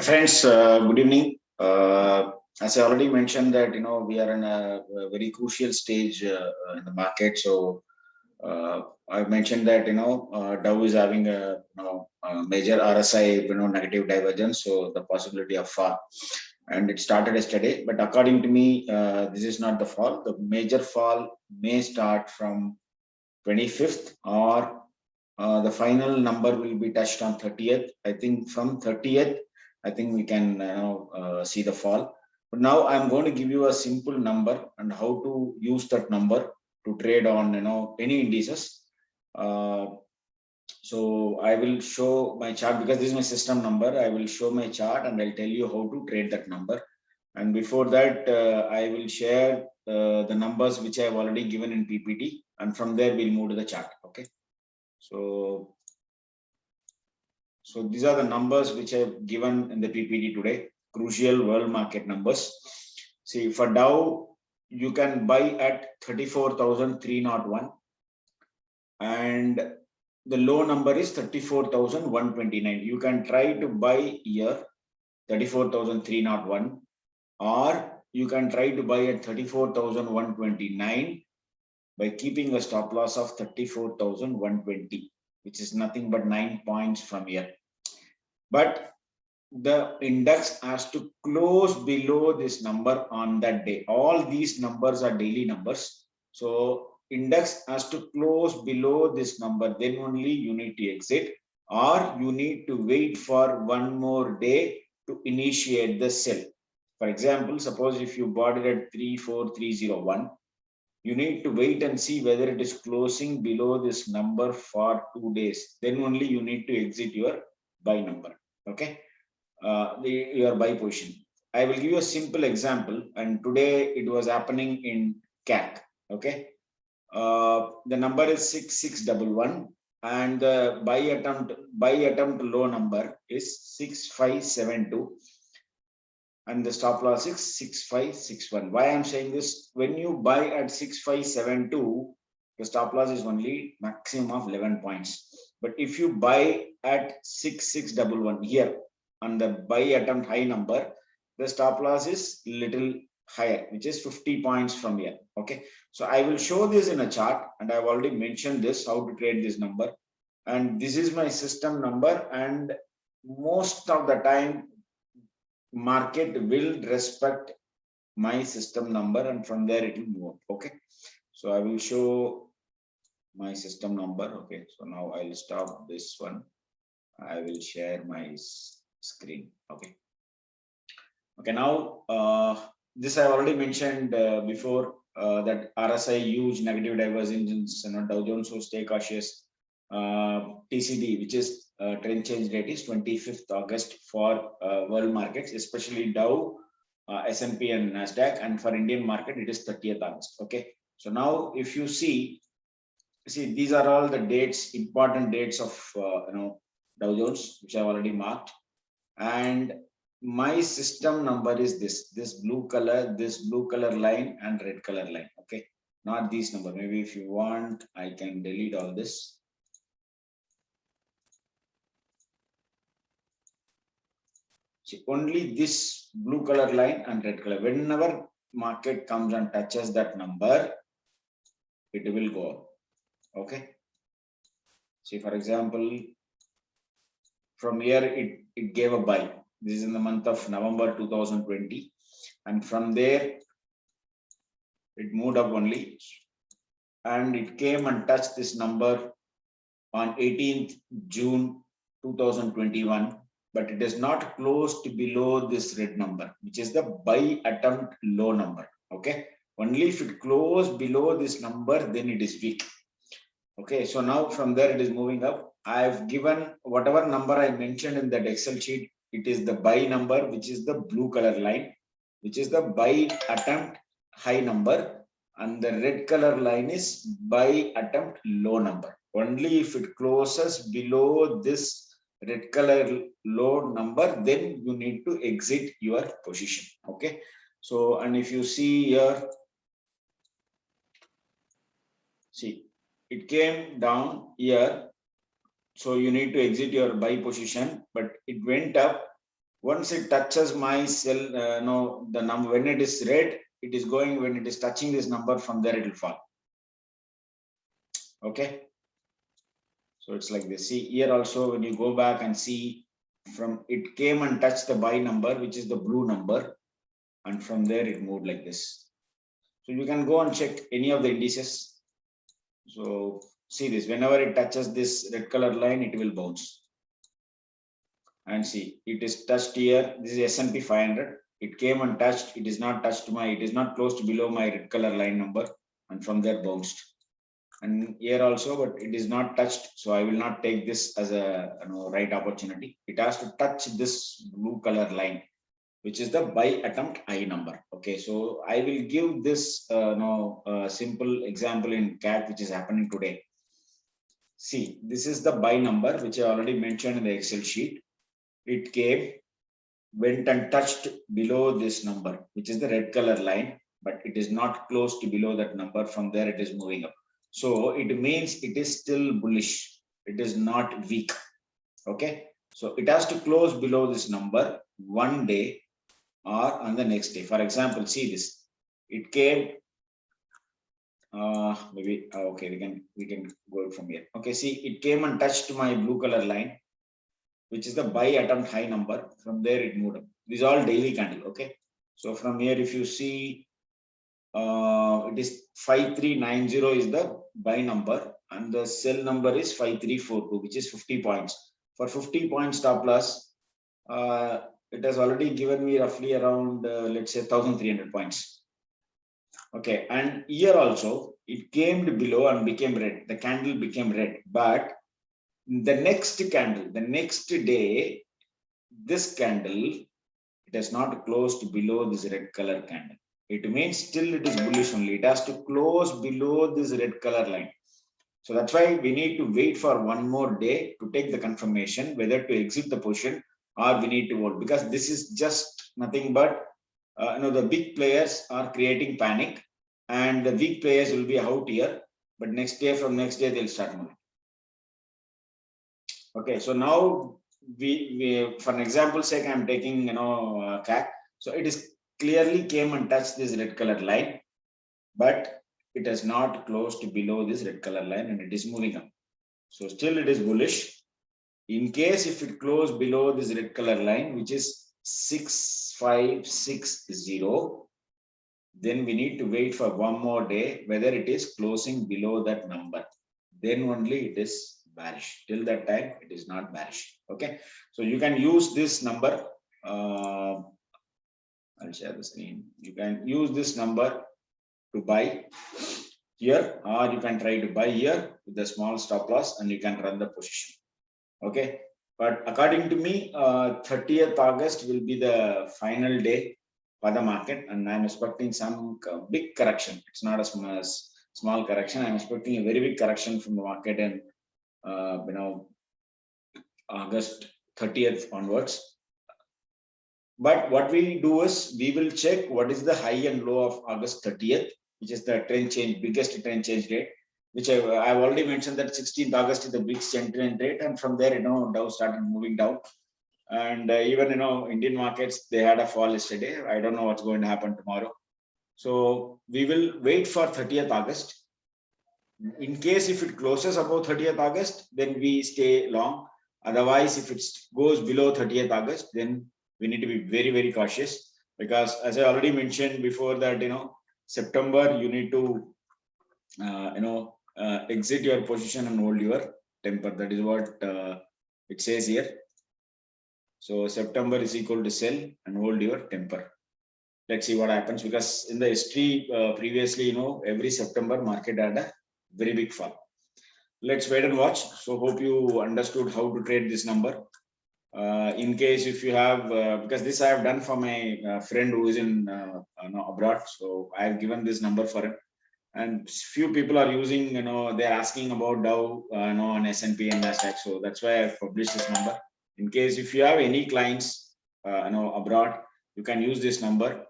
Friends, good evening. As I already mentioned that we are in a very crucial stage in the market. So I mentioned that Dow is having a major RSI negative divergence, so the possibility of fall, and it started yesterday. But according to me, this is not the fall. The major fall may start from 25th, or the final number will be touched on 30th. I think from 30th, I think we can see the fall. But now I'm going to give you a simple number and how to use that number to trade on any indices. Uh, so I will show my chart because this is my system number. I will show my chart and I'll tell you how to trade that number. And before that, I will share the numbers which I have already given in PPT, and from there we'll move to the chart. Okay. So these are the numbers which I've given in the PPT today, crucial world market numbers. See, for Dow, you can buy at 34,301 and the low number is 34,129. You can try to buy here 34,301, or you can try to buy at 34,129 by keeping a stop loss of 34,120, which is nothing but 9 points from here. But the index has to close below this number on that day. All these numbers are daily numbers. So index has to close below this number, then only you need to exit, or you need to wait for one more day to initiate the sell. For example, suppose if you bought it at 34301, you need to wait and see whether it is closing below this number for 2 days. Then only you need to exit your buy number. Okay. Your buy position. I will give you a simple example, and today it was happening in CAC. Okay. The number is 6611 and the buy attempt low number is 6572 and the stop loss is 6561. Why I'm saying this? When you buy at 6572, the stop loss is only maximum of 11 points. But if you buy at 6611 here on the buy attempt high number, the stop loss is little higher, which is 50 points from here. Okay. So I will show this in a chart, and I've already mentioned this, how to trade this number. And this is my system number, and most of the time market will respect my system number, and from there it will move up. Okay. So I will show my system number. Okay. So now I'll stop this one. I will share my screen. Okay. Okay. Now, this I already mentioned before that RSI huge negative divergence, Dow Jones, so stay cautious. TCD, which is trend change date, is 25th August for world markets, especially Dow, S&P and Nasdaq, and for Indian market it is 30th August. Okay. So now if you see these are all the dates, important dates of Dow Jones, which I have already marked, and my system number is this blue color line and red color line. Okay, not these number. Maybe if you want, I can delete all this. See, only this blue color line and red color. Whenever market comes and touches that number, it will go up. Okay. See, for example, from here it gave a buy. This is in the month of November 2020, and from there it moved up only, and it came and touched this number on 18th June 2021, but it is not closed below this red number, which is the buy attempt low number. Okay, only if it closed below this number, then it is weak. Okay, so now from there it is moving up. I've given whatever number I mentioned in that Excel sheet. It is the buy number, which is the blue color line, which is the buy attempt high number, and the red color line is buy attempt low number. Only if it closes below this red color low number, then you need to exit your position. Okay. So, and if you see here, see, it came down here, so you need to exit your buy position, but it went up Once it touches my cell, no, the number, when it is red, it is going, when it is touching this number, from there it will fall. Okay. So it's like this. See here also, when you go back and see, from it came and touched the buy number, which is the blue number, and from there it moved like this. So you can go and check any of the indices. So see this, whenever it touches this red color line, it will bounce. And see, it is touched here. This is S&P 500. It came and touched. It is not touched my. It is not closed below my red color line number, and from there bounced. And here also, but it is not touched. So I will not take this as a right opportunity. It has to touch this blue color line, which is the buy attempt I number. Okay, so I will give this simple example in CAT, which is happening today. See, this is the buy number, which I already mentioned in the Excel sheet. It came, went and touched below this number, which is the red color line, but it is not close to below that number. From there, it is moving up. So it means it is still bullish. It is not weak. Okay. So it has to close below this number one day or on the next day. For example, see this. It came, maybe, okay, we can go from here. Okay, see, it came and touched my blue color line, which is the buy attempt high number. From there it moved up. These are all daily candle. Okay. So from here, if you see, it is 5390 is the buy number, and the sell number is 5342, which is 50 points. For 50 point stop loss, it has already given me roughly around, let's say 1300 points. Okay, and here also it came below and became red. The candle became red, but the next candle, the next day, this candle, it has not closed below this red color candle. It means still it is bullish only. It has to close below this red color line. So that's why we need to wait for one more day to take the confirmation whether to exit the position or we need to hold, because this is just nothing but the big players are creating panic, and the weak players will be out here, but next day, from next day, they'll start moving. Okay, so now we for an example sake, I'm taking CAC. So it is clearly came and touched this red color line, but it has not closed below this red color line, and it is moving up. So still it is bullish. In case if it closed below this red color line, which is 6560, then we need to wait for one more day whether it is closing below that number. Then only it is bearish. Till that time, it is not bearish. Okay, so you can use this number. I'll share the screen. You can use this number to buy here, or you can try to buy here with a small stop loss, and you can run the position. Okay, but according to me, 30th August will be the final day for the market, and I'm expecting some big correction. It's not a small correction. I'm expecting a very big correction from the market, and August 30th onwards. But what we do is we will check what is the high and low of August 30th, which is the trend change, biggest trend change date, which I've already mentioned that 16th August is the big trend rate, and from there, Dow started moving down. And even, Indian markets, they had a fall yesterday. I don't know what's going to happen tomorrow. So we will wait for 30th August. In case if it closes above 30th August, then we stay long. Otherwise, if it goes below 30th August, then we need to be very, very cautious, because as I already mentioned before that, September, you need to, exit your position and hold your temper. That is what it says here. So September is equal to sell and hold your temper. Let's see what happens, because in the history previously, every September market had a very big fall. Let's wait and watch. So hope you understood how to trade this number. In case if you have, because this I have done for my friend who is in abroad, so I have given this number for him. And few people are using, they're asking about Dow, on S&P and Nasdaq. So that's why I've published this number. In case if you have any clients, abroad, you can use this number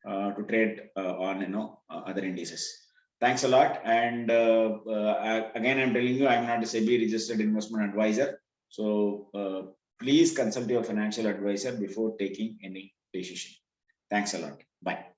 to trade on, other indices. Thanks a lot. And again, I'm telling you, I'm not a SEBI registered investment advisor. So Please consult your financial advisor before taking any decision. Thanks a lot. Bye.